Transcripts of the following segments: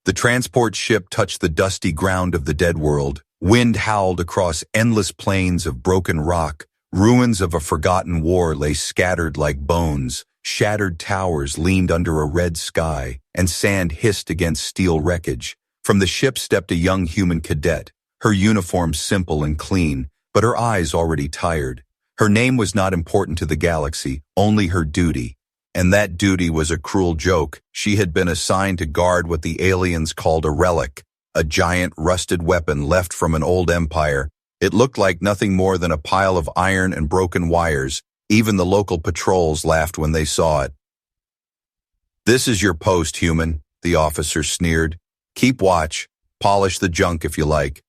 The transport ship touched the dusty ground of the dead world. Wind howled across endless plains of broken rock. Ruins of a forgotten war lay scattered like bones. Shattered towers leaned under a red sky, and sand hissed against steel wreckage. From the ship stepped a young human cadet, her uniform simple and clean, but her eyes already tired. Her name was not important to the galaxy, only her duty. And that duty was a cruel joke. She had been assigned to guard what the aliens called a relic, a giant rusted weapon left from an old empire. It looked like nothing more than a pile of iron and broken wires. Even the local patrols laughed when they saw it. "This is your post, human," the officer sneered. "Keep watch. Polish the junk if you like."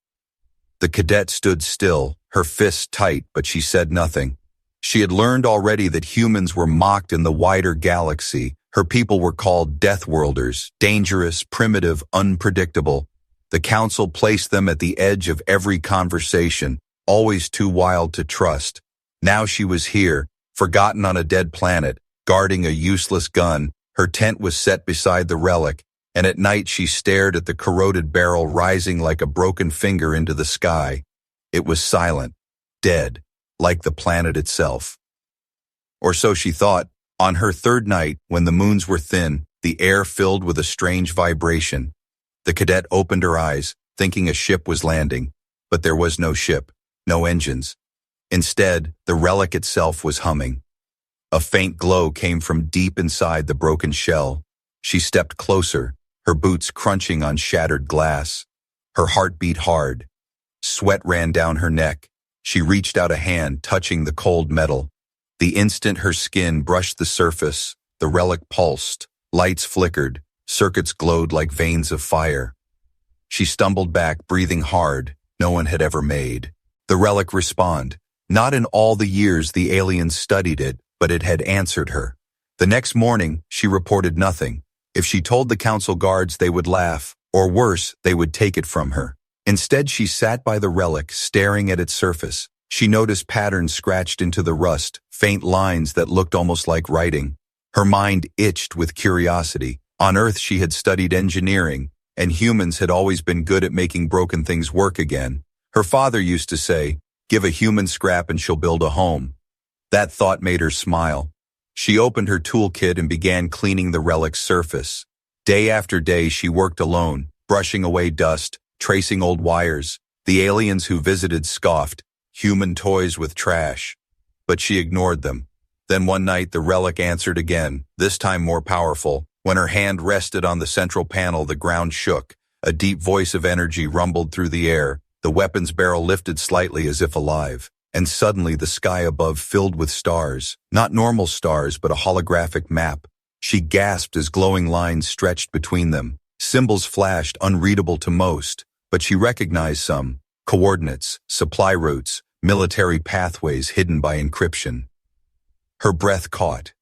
The cadet stood still, her fists tight, but she said nothing. She had learned already that humans were mocked in the wider galaxy. Her people were called deathworlders, dangerous, primitive, unpredictable. The council placed them at the edge of every conversation, always too wild to trust. Now she was here, forgotten on a dead planet, guarding a useless gun. Her tent was set beside the relic, and at night she stared at the corroded barrel rising like a broken finger into the sky. It was silent, dead, like the planet itself. Or so she thought. On her third night, when the moons were thin, the air filled with a strange vibration. The cadet opened her eyes, thinking a ship was landing, but there was no ship, no engines. Instead, the relic itself was humming. A faint glow came from deep inside the broken shell. She stepped closer, her boots crunching on shattered glass. Her heart beat hard. Sweat ran down her neck. She reached out a hand, touching the cold metal. The instant her skin brushed the surface, the relic pulsed, lights flickered, circuits glowed like veins of fire. She stumbled back, breathing hard. No one had ever made. The relic responded. Not in all the years the aliens studied it, but it had answered her. The next morning, she reported nothing. If she told the council guards, they would laugh, or worse, they would take it from her. Instead, she sat by the relic, staring at its surface. She noticed patterns scratched into the rust, faint lines that looked almost like writing. Her mind itched with curiosity. On Earth, she had studied engineering, and humans had always been good at making broken things work again. Her father used to say, "Give a human scrap and she'll build a home." That thought made her smile. She opened her toolkit and began cleaning the relic's surface. Day after day, she worked alone, brushing away dust, tracing old wires. The aliens who visited scoffed, human toys with trash. But she ignored them. Then one night, the relic answered again, this time more powerful. When her hand rested on the central panel, the ground shook. A deep voice of energy rumbled through the air. The weapon's barrel lifted slightly as if alive. And suddenly the sky above filled with stars. Not normal stars, but a holographic map. She gasped as glowing lines stretched between them. Symbols flashed, unreadable to most, but she recognized some. Coordinates, supply routes, military pathways hidden by encryption. Her breath caught.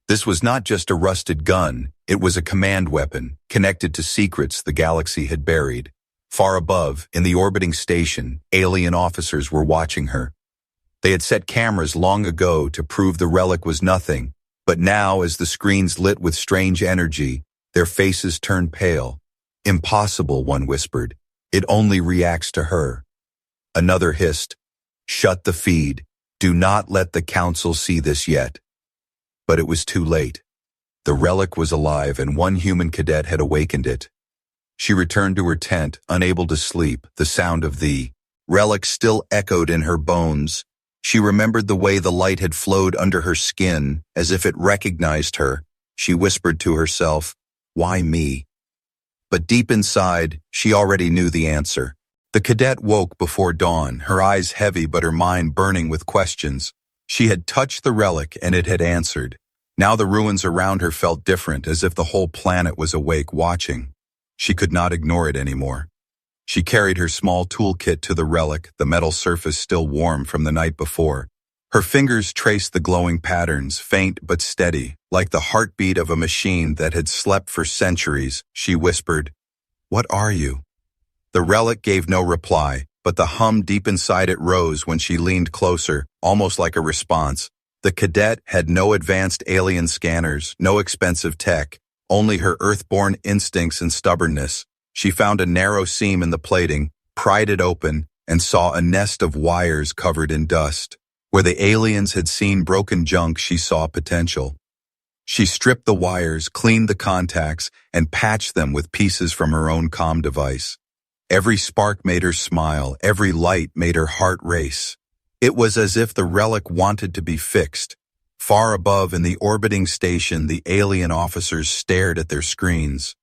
This was not just a rusted gun, it was a command weapon, connected to secrets the galaxy had buried. Far above, in the orbiting station, alien officers were watching her. They had set cameras long ago to prove the relic was nothing, but now, as the screens lit with strange energy, their faces turned pale. "Impossible," one whispered. "It only reacts to her." Another hissed, "Shut the feed. Do not let the council see this yet." But it was too late. The relic was alive, and one human cadet had awakened it. She returned to her tent, unable to sleep. The sound of the relic still echoed in her bones. She remembered the way the light had flowed under her skin, as if it recognized her. She whispered to herself, "Why me?" But deep inside, she already knew the answer. The cadet woke before dawn, her eyes heavy but her mind burning with questions. She had touched the relic and it had answered. Now the ruins around her felt different, as if the whole planet was awake watching. She could not ignore it anymore. She carried her small toolkit to the relic, the metal surface still warm from the night before. Her fingers traced the glowing patterns, faint but steady, like the heartbeat of a machine that had slept for centuries. She whispered, "What are you?" The relic gave no reply, but the hum deep inside it rose when she leaned closer, almost like a response. The cadet had no advanced alien scanners, no expensive tech, only her earthborn instincts and stubbornness. She found a narrow seam in the plating, pried it open, and saw a nest of wires covered in dust. Where the aliens had seen broken junk, she saw potential. She stripped the wires, cleaned the contacts, and patched them with pieces from her own comm device. Every spark made her smile, every light made her heart race. It was as if the relic wanted to be fixed. Far above in the orbiting station, the alien officers stared at their screens.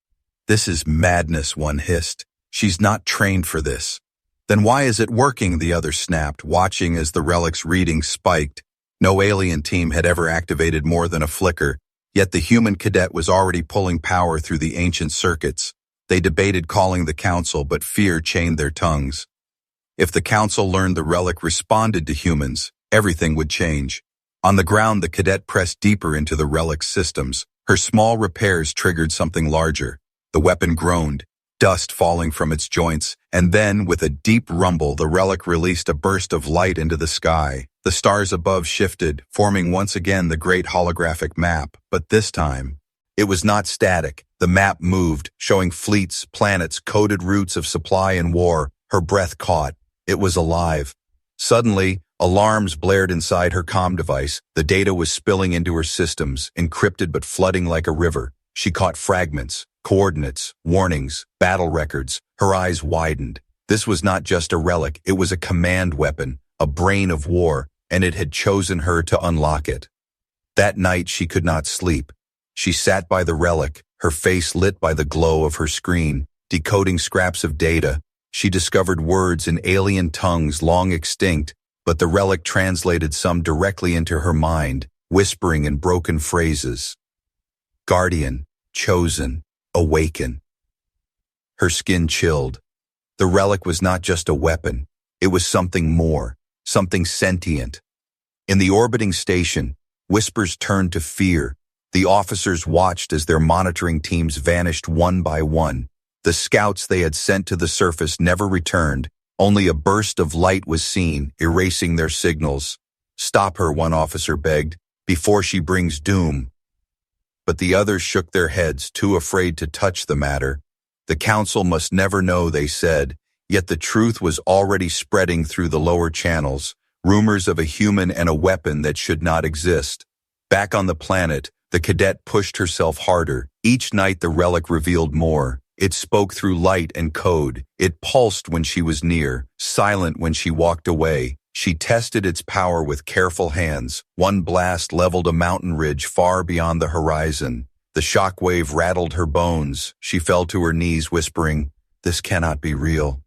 "This is madness," one hissed. "She's not trained for this." "Then why is it working?" the other snapped, watching as the relic's reading spiked. No alien team had ever activated more than a flicker, yet the human cadet was already pulling power through the ancient circuits. They debated calling the council, but fear chained their tongues. If the council learned the relic responded to humans, everything would change. On the ground, the cadet pressed deeper into the relic's systems. Her small repairs triggered something larger. The weapon groaned, dust falling from its joints, and then, with a deep rumble, the relic released a burst of light into the sky. The stars above shifted, forming once again the great holographic map, but this time, it was not static. The map moved, showing fleets, planets, coded routes of supply and war. Her breath caught. It was alive. Suddenly, alarms blared inside her comm device. The data was spilling into her systems, encrypted but flooding like a river. She caught fragments, coordinates, warnings, battle records. Her eyes widened. This was not just a relic, it was a command weapon, a brain of war, and it had chosen her to unlock it. That night she could not sleep. She sat by the relic, her face lit by the glow of her screen, decoding scraps of data. She discovered words in alien tongues long extinct, but the relic translated some directly into her mind, whispering in broken phrases. Guardian, chosen, awaken. Her skin chilled. The relic was not just a weapon. It was something more, something sentient. In the orbiting station, whispers turned to fear. The officers watched as their monitoring teams vanished one by one. The scouts they had sent to the surface never returned. Only a burst of light was seen, erasing their signals. "Stop her," one officer begged, "before she brings doom." But the others shook their heads, too afraid to touch the matter. The council must never know, they said, yet the truth was already spreading through the lower channels, rumors of a human and a weapon that should not exist. Back on the planet, the cadet pushed herself harder. Each night the relic revealed more. It spoke through light and code. It pulsed when she was near, silent when she walked away. She tested its power with careful hands. One blast leveled a mountain ridge far beyond the horizon. The shockwave rattled her bones. She fell to her knees, whispering, "This cannot be real."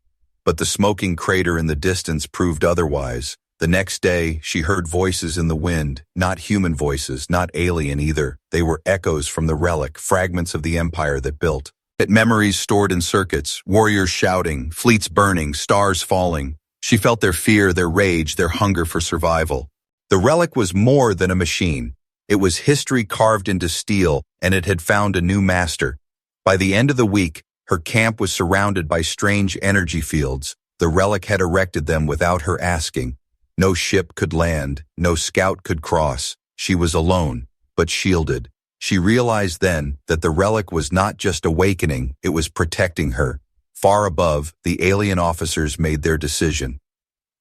But the smoking crater in the distance proved otherwise. The next day, she heard voices in the wind, not human voices, not alien either. They were echoes from the relic, fragments of the empire that built. Memories stored in circuits, warriors shouting, fleets burning, stars falling. She felt their fear, their rage, their hunger for survival. The relic was more than a machine. It was history carved into steel, and it had found a new master. By the end of the week, her camp was surrounded by strange energy fields. The relic had erected them without her asking. No ship could land, no scout could cross. She was alone, but shielded. She realized then that the relic was not just awakening, it was protecting her. Far above, the alien officers made their decision.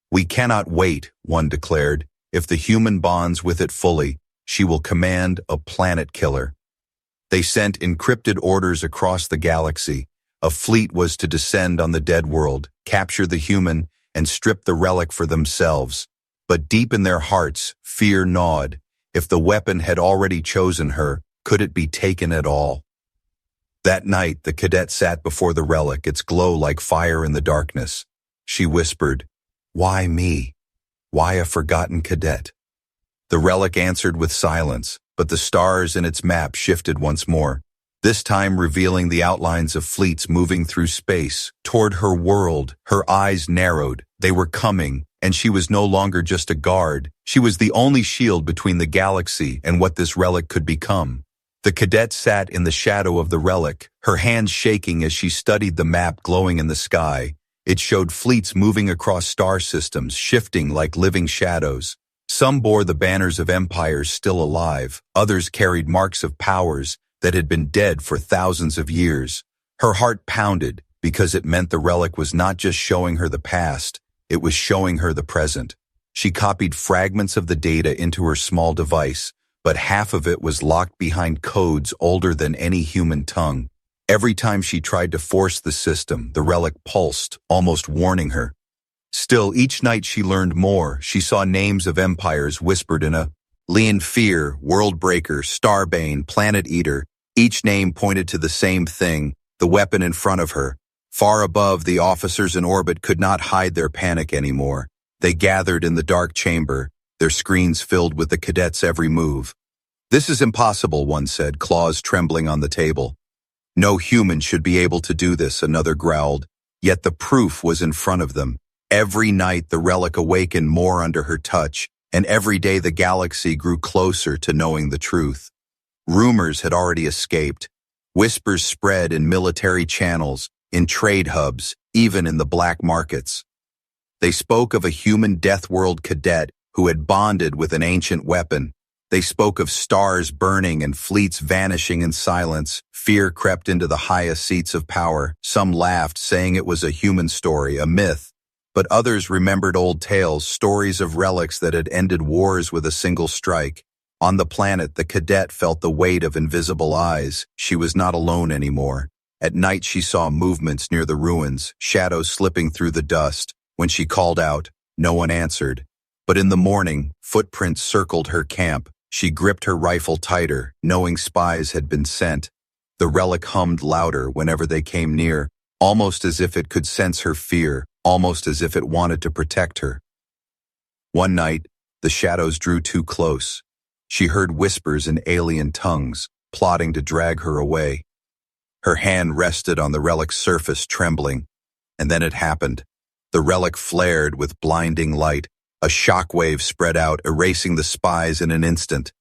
"We cannot wait," one declared. "If the human bonds with it fully, she will command a planet killer." They sent encrypted orders across the galaxy. A fleet was to descend on the dead world, capture the human, and strip the relic for themselves. But deep in their hearts, fear gnawed. If the weapon had already chosen her, could it be taken at all? That night, the cadet sat before the relic, its glow like fire in the darkness. She whispered, "Why me? Why a forgotten cadet?" The relic answered with silence, but the stars in its map shifted once more, this time revealing the outlines of fleets moving through space toward her world. Her eyes narrowed. They were coming, and she was no longer just a guard. She was the only shield between the galaxy and what this relic could become. The cadet sat in the shadow of the relic, her hands shaking as she studied the map glowing in the sky. It showed fleets moving across star systems, shifting like living shadows. Some bore the banners of empires still alive. Others carried marks of powers that had been dead for thousands of years. Her heart pounded. because it meant the relic was not just showing her the past, it was showing her the present. She copied fragments of the data into her small device, but half of it was locked behind codes older than any human tongue. Every time she tried to force the system, the relic pulsed, almost warning her. Still, each night she learned more. She saw names of empires whispered in a Lean Fear, Worldbreaker, Starbane, Planet Eater. Each name pointed to the same thing, the weapon in front of her. Far above, the officers in orbit could not hide their panic anymore. They gathered in the dark chamber, their screens filled with the cadets' every move. "This is impossible," one said, claws trembling on the table. "No human should be able to do this," another growled. Yet the proof was in front of them. Every night the relic awakened more under her touch, and every day the galaxy grew closer to knowing the truth. Rumors had already escaped. Whispers spread in military channels, in trade hubs, even in the black markets. They spoke of a human deathworld cadet who had bonded with an ancient weapon. They spoke of stars burning and fleets vanishing in silence. Fear crept into the highest seats of power. Some laughed, saying it was a human story, a myth. But others remembered old tales, stories of relics that had ended wars with a single strike. On the planet, the cadet felt the weight of invisible eyes. She was not alone anymore. At night she saw movements near the ruins, shadows slipping through the dust. When she called out, no one answered. But in the morning, footprints circled her camp. She gripped her rifle tighter, knowing spies had been sent. The relic hummed louder whenever they came near, almost as if it could sense her fear, almost as if it wanted to protect her. One night, the shadows drew too close. She heard whispers in alien tongues, plotting to drag her away. Her hand rested on the relic's surface, trembling. And then it happened. The relic flared with blinding light. A shockwave spread out, erasing the spies in an instant.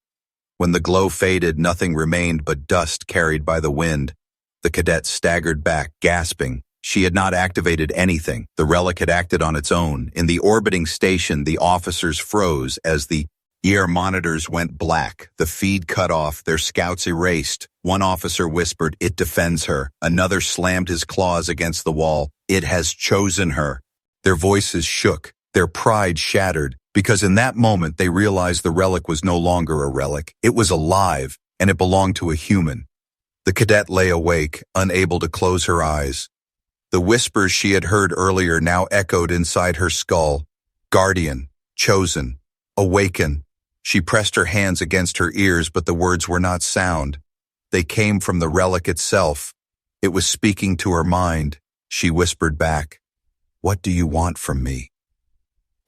When the glow faded, nothing remained but dust carried by the wind. The cadet staggered back, gasping. She had not activated anything. The relic had acted on its own. In the orbiting station, the officers froze as the ear monitors went black. The feed cut off, their scouts erased. One officer whispered, "It defends her." Another slammed his claws against the wall. "It has chosen her." Their voices shook. Their pride shattered, because in that moment they realized the relic was no longer a relic. It was alive, and it belonged to a human. The cadet lay awake, unable to close her eyes. The whispers she had heard earlier now echoed inside her skull. Guardian, chosen, awaken. She pressed her hands against her ears, but the words were not sound. They came from the relic itself. It was speaking to her mind. She whispered back, "What do you want from me?"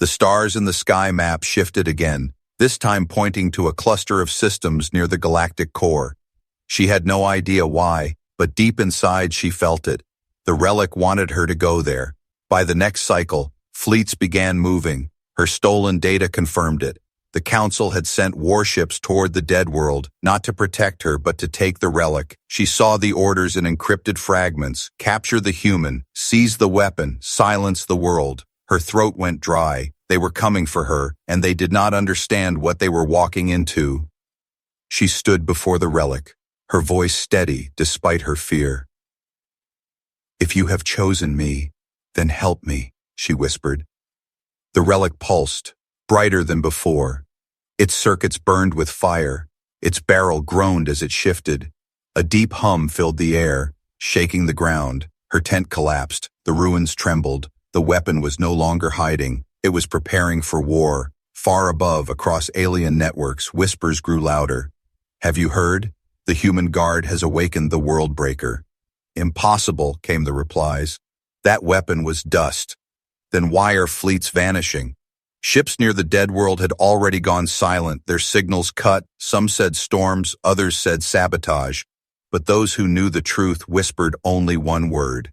The stars in the sky map shifted again, this time pointing to a cluster of systems near the galactic core. She had no idea why, but deep inside she felt it. The relic wanted her to go there. By the next cycle, fleets began moving. Her stolen data confirmed it. The Council had sent warships toward the Deadworld, not to protect her, but to take the relic. She saw the orders in encrypted fragments: capture the human, seize the weapon, silence the world. Her throat went dry. They were coming for her, and they did not understand what they were walking into. She stood before the relic, her voice steady despite her fear. "If you have chosen me, then help me," she whispered. The relic pulsed, brighter than before. Its circuits burned with fire. Its barrel groaned as it shifted. A deep hum filled the air, shaking the ground. Her tent collapsed. The ruins trembled. The weapon was no longer hiding. It was preparing for war. Far above, across alien networks, whispers grew louder. "Have you heard? The human guard has awakened the Worldbreaker." "Impossible," came the replies. "That weapon was dust." "Then why are fleets vanishing?" Ships near the Deadworld had already gone silent, their signals cut. Some said storms, others said sabotage. But those who knew the truth whispered only one word: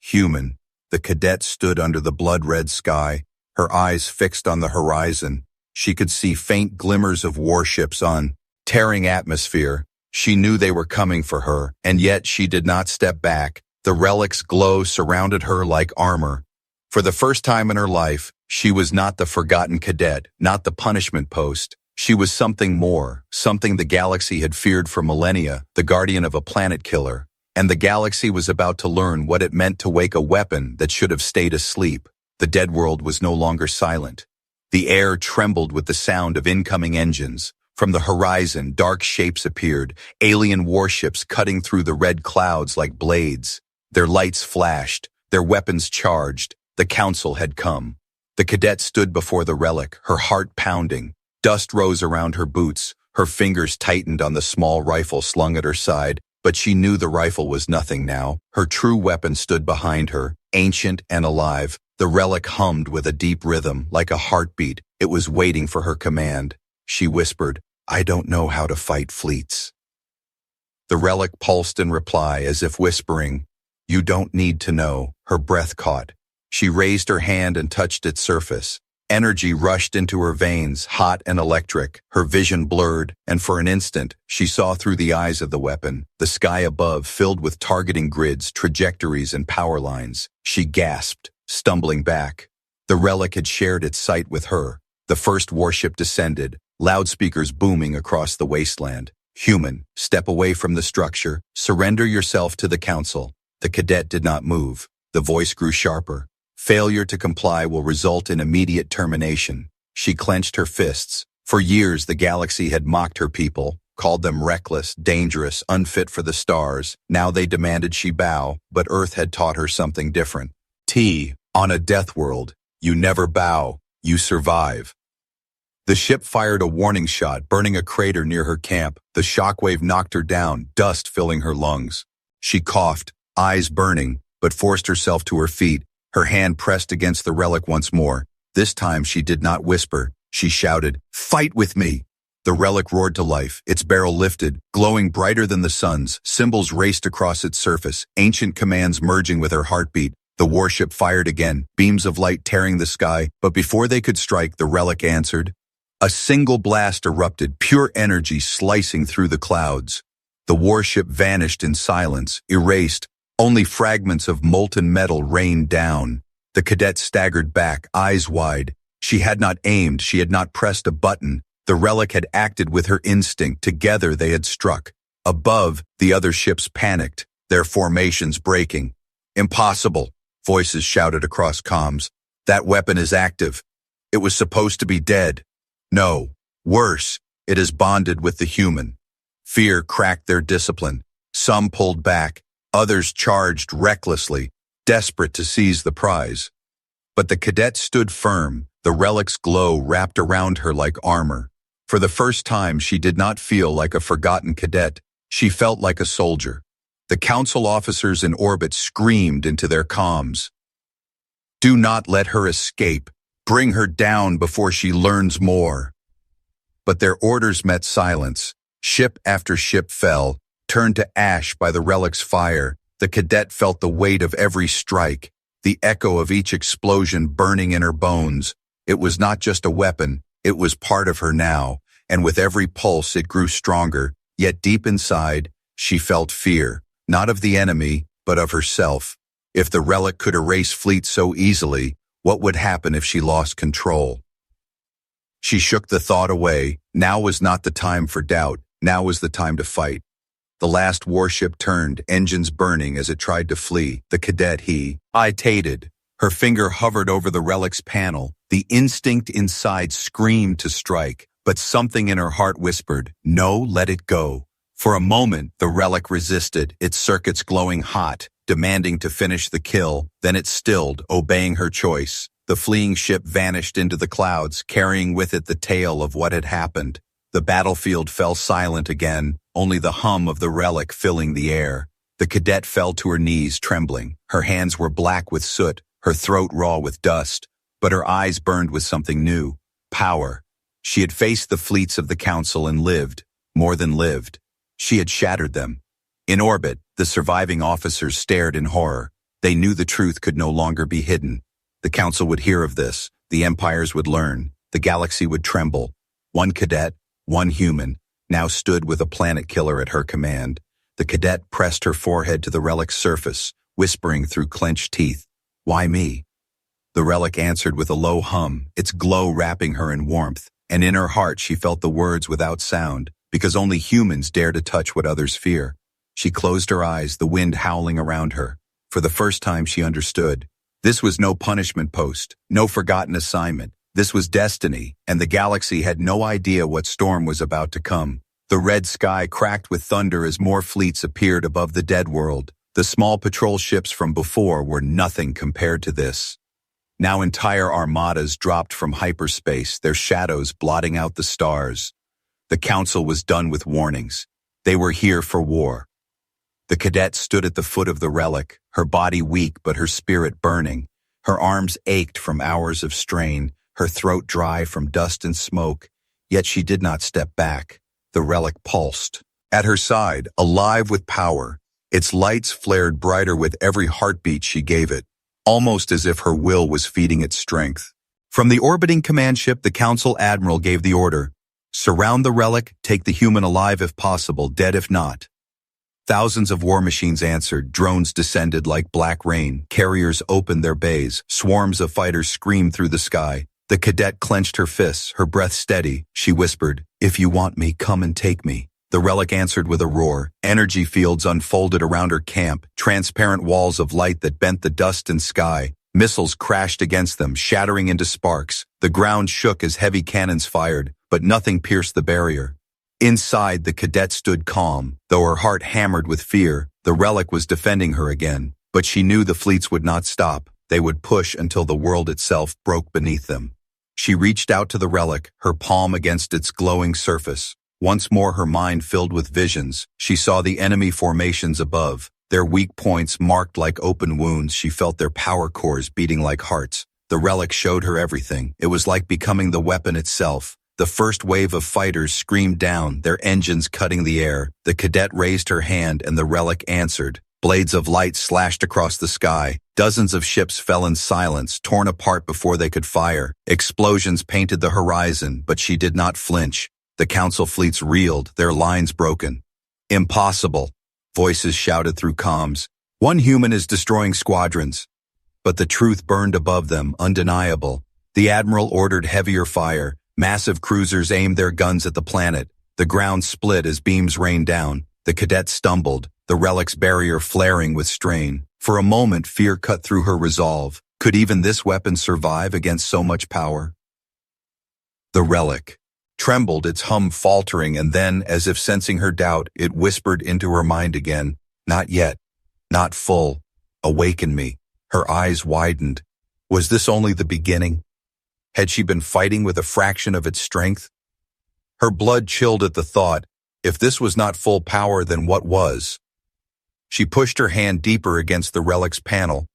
human. The cadet stood under the blood-red sky, her eyes fixed on the horizon. She could see faint glimmers of warships on tearing atmosphere. She knew they were coming for her, and yet she did not step back. The relic's glow surrounded her like armor. For the first time in her life, she was not the forgotten cadet, not the punishment post. She was something more, something the galaxy had feared for millennia, the guardian of a planet killer. and the galaxy was about to learn what it meant to wake a weapon that should have stayed asleep. The dead world was no longer silent. The air trembled with the sound of incoming engines. From the horizon, dark shapes appeared, alien warships cutting through the red clouds like blades. Their lights flashed, their weapons charged. The council had come. The cadet stood before the relic, her heart pounding. Dust rose around her boots. Her fingers tightened on the small rifle slung at her side, but she knew the rifle was nothing now. Her true weapon stood behind her, ancient and alive. The relic hummed with a deep rhythm, like a heartbeat. It was waiting for her command. She whispered, "I don't know how to fight fleets." The relic pulsed in reply, as if whispering, "You don't need to know." Her breath caught. She raised her hand and touched its surface. Energy rushed into her veins, hot and electric. Her vision blurred, and for an instant, she saw through the eyes of the weapon, the sky above filled with targeting grids, trajectories, and power lines. She gasped, stumbling back. The relic had shared its sight with her. The first warship descended, loudspeakers booming across the wasteland. "Human, step away from the structure. Surrender yourself to the council." The cadet did not move. The voice grew sharper. "Failure to comply will result in immediate termination." She clenched her fists. For years, the galaxy had mocked her people, called them reckless, dangerous, unfit for the stars. Now they demanded she bow, but Earth had taught her something different. On a death world, you never bow, you survive. The ship fired a warning shot, burning a crater near her camp. The shockwave knocked her down, dust filling her lungs. She coughed, eyes burning, but forced herself to her feet. Her hand pressed against the relic once more. This time she did not whisper. She shouted, "Fight with me!" The relic roared to life, its barrel lifted, glowing brighter than the sun's. Symbols raced across its surface, ancient commands merging with her heartbeat. The warship fired again, beams of light tearing the sky, but before they could strike, the relic answered. A single blast erupted, pure energy slicing through the clouds. The warship vanished in silence, erased. Only fragments of molten metal rained down. The cadet staggered back, eyes wide. She had not aimed, she had not pressed a button. The relic had acted with her instinct. Together they had struck. Above, the other ships panicked, their formations breaking. "Impossible," voices shouted across comms. "That weapon is active. It was supposed to be dead. No, worse, it is bonded with the human." Fear cracked their discipline. Some pulled back. Others charged recklessly, desperate to seize the prize. But the cadet stood firm, the relic's glow wrapped around her like armor. For the first time, she did not feel like a forgotten cadet. She felt like a soldier. The council officers in orbit screamed into their comms. "Do not let her escape. Bring her down before she learns more." But their orders met silence. Ship after ship fell, turned to ash by the relic's fire. The cadet felt the weight of every strike, the echo of each explosion burning in her bones. It was not just a weapon, it was part of her now, and with every pulse it grew stronger, yet deep inside, she felt fear, not of the enemy, but of herself. If the relic could erase fleets so easily, what would happen if she lost control? She shook the thought away. Now was not the time for doubt, now was the time to fight. The last warship turned, engines burning as it tried to flee. The cadet hesitated. Her finger hovered over the relic's panel. The instinct inside screamed to strike, but something in her heart whispered, "No, let it go." For a moment, the relic resisted, its circuits glowing hot, demanding to finish the kill. Then it stilled, obeying her choice. The fleeing ship vanished into the clouds, carrying with it the tale of what had happened. The battlefield fell silent again, only the hum of the relic filling the air. The cadet fell to her knees, trembling. Her hands were black with soot, her throat raw with dust, but her eyes burned with something new, power. She had faced the fleets of the council and lived, more than lived. She had shattered them. In orbit, the surviving officers stared in horror. They knew the truth could no longer be hidden. The council would hear of this, the empires would learn, the galaxy would tremble. One cadet, one human, now stood with a planet killer at her command. The cadet pressed her forehead to the relic's surface, whispering through clenched teeth, "Why me?" The relic answered with a low hum, its glow wrapping her in warmth, and in her heart she felt the words without sound, because only humans dare to touch what others fear. She closed her eyes, the wind howling around her. For the first time she understood. This was no punishment post, no forgotten assignment. This was destiny, and the galaxy had no idea what storm was about to come. The red sky cracked with thunder as more fleets appeared above the dead world. The small patrol ships from before were nothing compared to this. Now entire armadas dropped from hyperspace, their shadows blotting out the stars. The Council was done with warnings. They were here for war. The cadet stood at the foot of the relic, her body weak but her spirit burning. Her arms ached from hours of strain, her throat dry from dust and smoke. Yet she did not step back. The relic pulsed. At her side, alive with power, its lights flared brighter with every heartbeat she gave it, almost as if her will was feeding it strength. From the orbiting command ship, the Council Admiral gave the order, "Surround the relic, take the human alive if possible, dead if not." Thousands of war machines answered, drones descended like black rain, carriers opened their bays, swarms of fighters screamed through the sky. The cadet clenched her fists, her breath steady. She whispered, "If you want me, come and take me." The relic answered with a roar. Energy fields unfolded around her camp, transparent walls of light that bent the dust and sky. Missiles crashed against them, shattering into sparks. The ground shook as heavy cannons fired, but nothing pierced the barrier. Inside, the cadet stood calm. Though her heart hammered with fear, the relic was defending her again. But she knew the fleets would not stop. They would push until the world itself broke beneath them. She reached out to the relic, her palm against its glowing surface. Once more her mind filled with visions. She saw the enemy formations above, their weak points marked like open wounds. She felt their power cores beating like hearts. The relic showed her everything. It was like becoming the weapon itself. The first wave of fighters screamed down, their engines cutting the air. The cadet raised her hand and the relic answered. Blades of light slashed across the sky. Dozens of ships fell in silence, torn apart before they could fire. Explosions painted the horizon, but she did not flinch. The Council fleets reeled, their lines broken. "Impossible," voices shouted through comms. "One human is destroying squadrons." But the truth burned above them, undeniable. The Admiral ordered heavier fire. Massive cruisers aimed their guns at the planet. The ground split as beams rained down. The cadet stumbled, the relic's barrier flaring with strain. For a moment, fear cut through her resolve. Could even this weapon survive against so much power? The relic trembled, its hum faltering, and then, as if sensing her doubt, it whispered into her mind again, "Not yet. Not full. Awaken me." Her eyes widened. Was this only the beginning? Had she been fighting with a fraction of its strength? Her blood chilled at the thought. If this was not full power, then what was? She pushed her hand deeper against the relic's panel.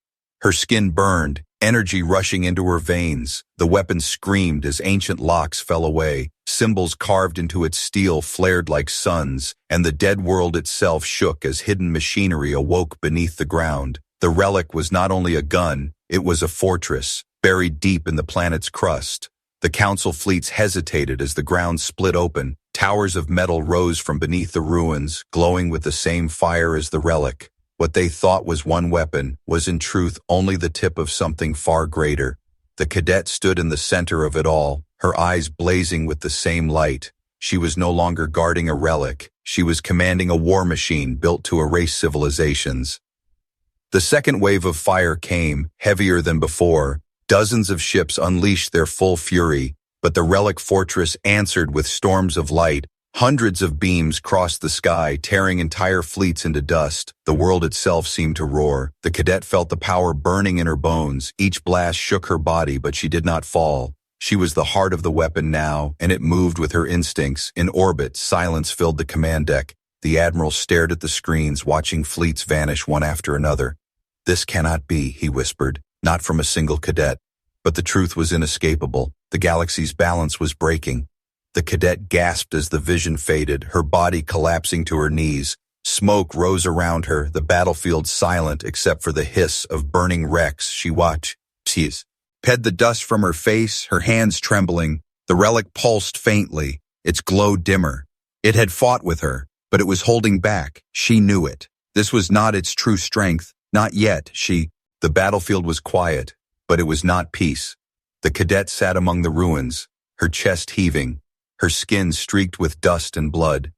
Her skin burned, energy rushing into her veins. The weapon screamed as ancient locks fell away. Symbols carved into its steel flared like suns, and the dead world itself shook as hidden machinery awoke beneath the ground. The relic was not only a gun, it was a fortress, buried deep in the planet's crust. The Council fleets hesitated as the ground split open. Towers of metal rose from beneath the ruins, glowing with the same fire as the relic. What they thought was one weapon was in truth only the tip of something far greater. The cadet stood in the center of it all, her eyes blazing with the same light. She was no longer guarding a relic. She was commanding a war machine built to erase civilizations. The second wave of fire came, heavier than before. Dozens of ships unleashed their full fury, but the relic fortress answered with storms of light. Hundreds of beams crossed the sky, tearing entire fleets into dust. The world itself seemed to roar. The cadet felt the power burning in her bones. Each blast shook her body, but she did not fall. She was the heart of the weapon now, and it moved with her instincts. In orbit, silence filled the command deck. The Admiral stared at the screens, watching fleets vanish one after another. "This cannot be," he whispered, "not from a single cadet." But the truth was inescapable. The galaxy's balance was breaking. The cadet gasped as the vision faded, her body collapsing to her knees. Smoke rose around her, the battlefield silent except for the hiss of burning wrecks. She watched. Ped the dust from her face, her hands trembling. The relic pulsed faintly, its glow dimmer. It had fought with her, but it was holding back. She knew it. This was not its true strength. Not yet, The battlefield was quiet, but it was not peace. The cadet sat among the ruins, her chest heaving, her skin streaked with dust and blood.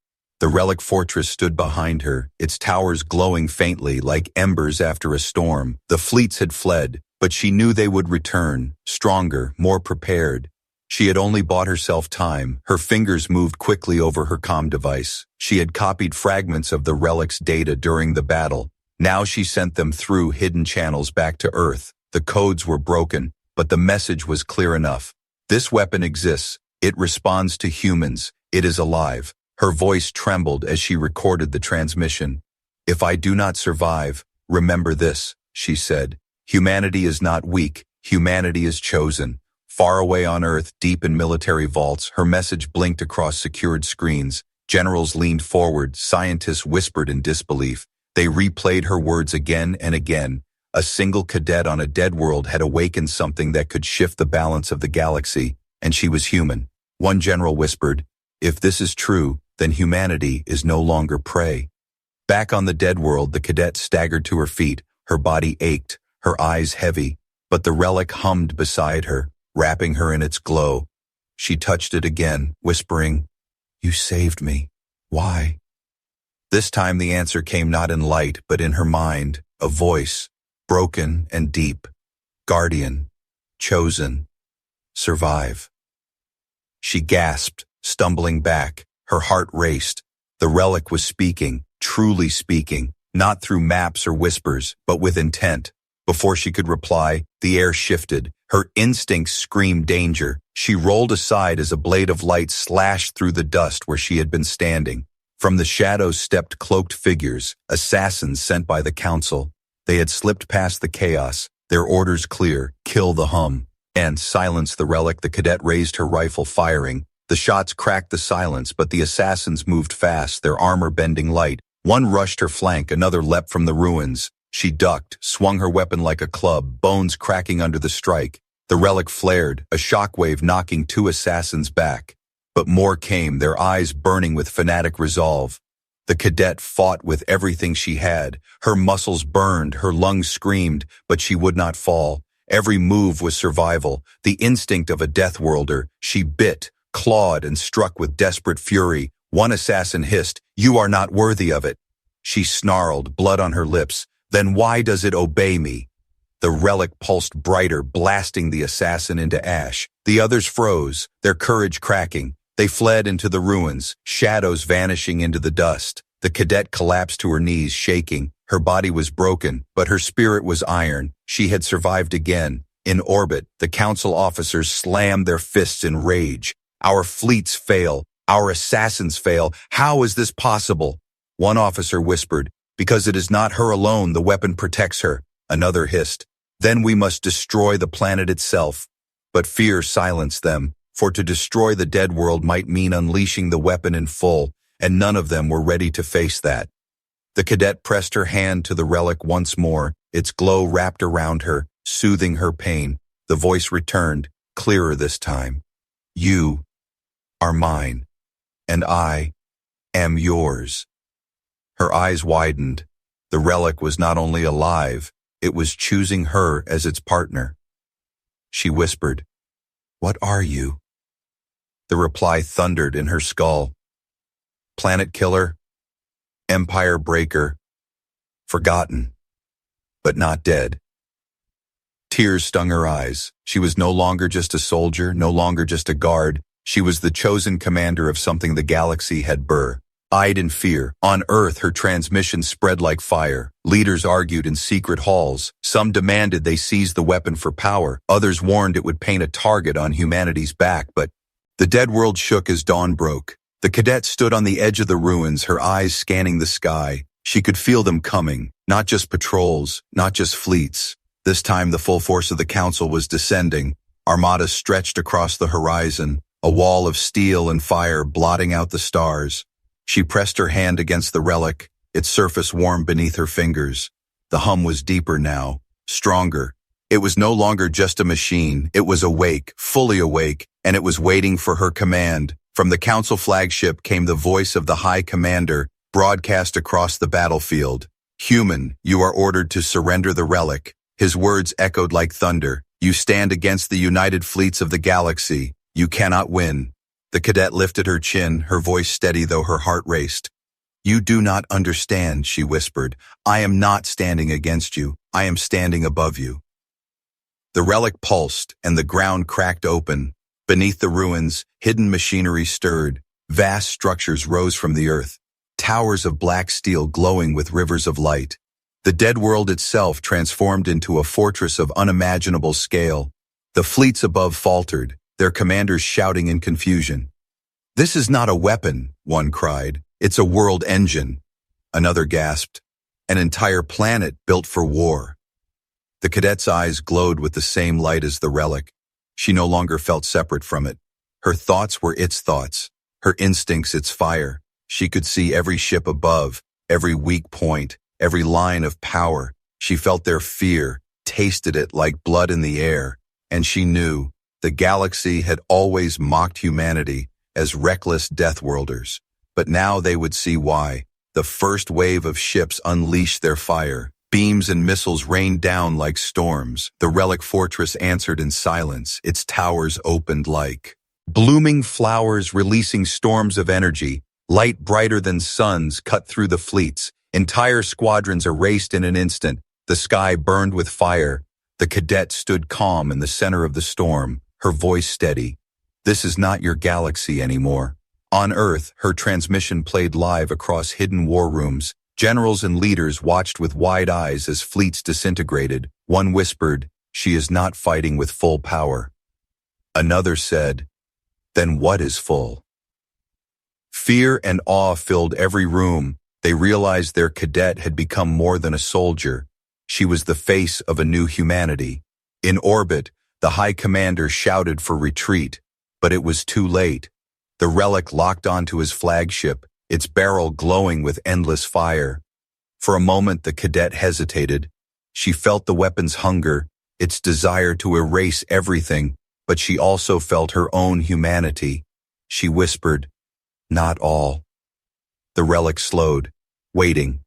The relic fortress stood behind her, its towers glowing faintly like embers after a storm. The fleets had fled, but she knew they would return, stronger, more prepared. She had only bought herself time. Her fingers moved quickly over her comm device. She had copied fragments of the relic's data during the battle. Now she sent them through hidden channels back to Earth. The codes were broken, but the message was clear enough. This weapon exists. It responds to humans. It is alive. Her voice trembled as she recorded the transmission. "If I do not survive, remember this," she said. "Humanity is not weak. Humanity is chosen." Far away on Earth, deep in military vaults, her message blinked across secured screens. Generals leaned forward. Scientists whispered in disbelief. They replayed her words again and again. A single cadet on a dead world had awakened something that could shift the balance of the galaxy, and she was human. One general whispered, "If this is true, then humanity is no longer prey." Back on the dead world, the cadet staggered to her feet. Her body ached, her eyes heavy, but the relic hummed beside her, wrapping her in its glow. She touched it again, whispering, "You saved me. Why?" This time the answer came not in light, but in her mind, a voice, broken and deep. "Guardian. Chosen. Survive." She gasped, stumbling back. Her heart raced. The relic was speaking, truly speaking, not through maps or whispers, but with intent. Before she could reply, the air shifted. Her instincts screamed danger. She rolled aside as a blade of light slashed through the dust where she had been standing. From the shadows stepped cloaked figures, assassins sent by the Council. They had slipped past the chaos, their orders clear: kill the hum. And silence the relic. The cadet raised her rifle, firing. The shots cracked the silence, but the assassins moved fast, their armor bending light. One rushed her flank, another leapt from the ruins. She ducked, swung her weapon like a club, bones cracking under the strike. The relic flared, a shockwave knocking two assassins back. But more came, their eyes burning with fanatic resolve. The cadet fought with everything she had. Her muscles burned, her lungs screamed, but she would not fall. Every move was survival, the instinct of a death worlder. She bit, clawed, and struck with desperate fury. One assassin hissed, "You are not worthy of it." She snarled, blood on her lips. "Then why does it obey me?" The relic pulsed brighter, blasting the assassin into ash. The others froze, their courage cracking. They fled into the ruins, shadows vanishing into the dust. The cadet collapsed to her knees, shaking. Her body was broken, but her spirit was iron. She had survived again. In orbit, the Council officers slammed their fists in rage. "Our fleets fail. Our assassins fail. How is this possible?" One officer whispered, "Because it is not her alone, the weapon protects her." Another hissed, "Then we must destroy the planet itself." But fear silenced them, for to destroy the dead world might mean unleashing the weapon in full, and none of them were ready to face that. The cadet pressed her hand to the relic once more, its glow wrapped around her, soothing her pain. The voice returned, clearer this time. "You are mine, and I am yours." Her eyes widened. The relic was not only alive, it was choosing her as its partner. She whispered, "What are you?" The reply thundered in her skull. "Planet killer, empire breaker, forgotten, but not dead." Tears stung her eyes. She was no longer just a soldier, no longer just a guard. She was the chosen commander of something the galaxy had birthed. Eyed in fear, on Earth her transmission spread like fire. Leaders argued in secret halls. Some demanded they seize the weapon for power. Others warned it would paint a target on humanity's back, but the dead world shook as dawn broke. The cadet stood on the edge of the ruins, her eyes scanning the sky. She could feel them coming, not just patrols, not just fleets. This time the full force of the Council was descending. Armadas stretched across the horizon, a wall of steel and fire blotting out the stars. She pressed her hand against the relic, its surface warm beneath her fingers. The hum was deeper now, stronger. It was no longer just a machine. It was awake, fully awake, and it was waiting for her command. From the Council flagship came the voice of the High Commander, broadcast across the battlefield. "Human, you are ordered to surrender the relic." His words echoed like thunder. "You stand against the united fleets of the galaxy. You cannot win." The cadet lifted her chin, her voice steady though her heart raced. "You do not understand," she whispered. "I am not standing against you. I am standing above you." The relic pulsed, and the ground cracked open. Beneath the ruins, hidden machinery stirred. Vast structures rose from the earth, towers of black steel glowing with rivers of light. The dead world itself transformed into a fortress of unimaginable scale. The fleets above faltered, their commanders shouting in confusion. "This is not a weapon," one cried. "It's a world engine." Another gasped. "An entire planet built for war." The cadet's eyes glowed with the same light as the relic. She no longer felt separate from it. Her thoughts were its thoughts, her instincts its fire. She could see every ship above, every weak point, every line of power. She felt their fear, tasted it like blood in the air, and she knew the galaxy had always mocked humanity as reckless deathworlders. But now they would see why. The first wave of ships unleashed their fire. Beams and missiles rained down like storms. The relic fortress answered in silence. Its towers opened like blooming flowers, releasing storms of energy. Light brighter than suns cut through the fleets. Entire squadrons erased in an instant. The sky burned with fire. The cadet stood calm in the center of the storm, her voice steady. "This is not your galaxy anymore." On Earth, her transmission played live across hidden war rooms. Generals and leaders watched with wide eyes as fleets disintegrated. One whispered, "She is not fighting with full power." Another said, "Then what is full?" Fear and awe filled every room. They realized their cadet had become more than a soldier. She was the face of a new humanity. In orbit, the High Commander shouted for retreat, but it was too late. The relic locked onto his flagship, its barrel glowing with endless fire. For a moment, the cadet hesitated. She felt the weapon's hunger, its desire to erase everything, but she also felt her own humanity. She whispered, "Not all." The relic slowed, waiting.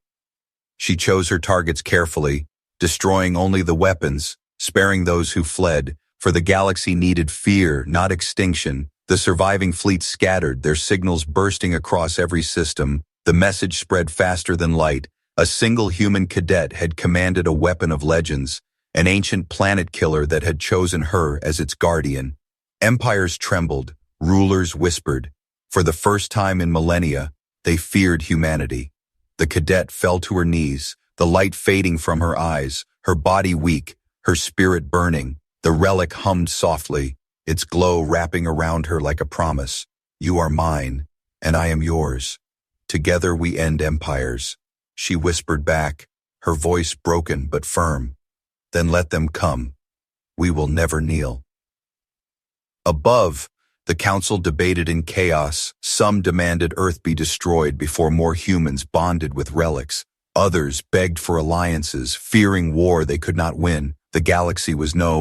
She chose her targets carefully, destroying only the weapons, sparing those who fled, for the galaxy needed fear, not extinction. The surviving fleets scattered, their signals bursting across every system. The message spread faster than light. A single human cadet had commanded a weapon of legends, an ancient planet killer that had chosen her as its guardian. Empires trembled, rulers whispered. For the first time in millennia, they feared humanity. The cadet fell to her knees, the light fading from her eyes, her body weak, her spirit burning. The relic hummed softly, its glow wrapping around her like a promise. "You are mine, and I am yours. Together we end empires." She whispered back, her voice broken but firm. "Then let them come. We will never kneel." Above, the council debated in chaos. Some demanded Earth be destroyed before more humans bonded with relics. Others begged for alliances, fearing war they could not win. The galaxy was no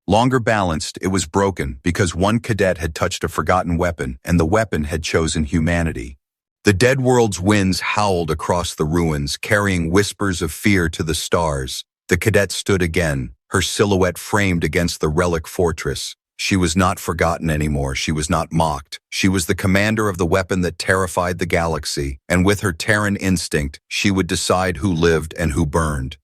longer balanced. It was broken because one cadet had touched a forgotten weapon, and the weapon had chosen humanity. The dead world's winds howled across the ruins, carrying whispers of fear to the stars. The cadet stood again, her silhouette framed against the relic fortress. She was not forgotten anymore. She was not mocked. She was the commander of the weapon that terrified the galaxy, and with her Terran instinct, she would decide who lived and who burned.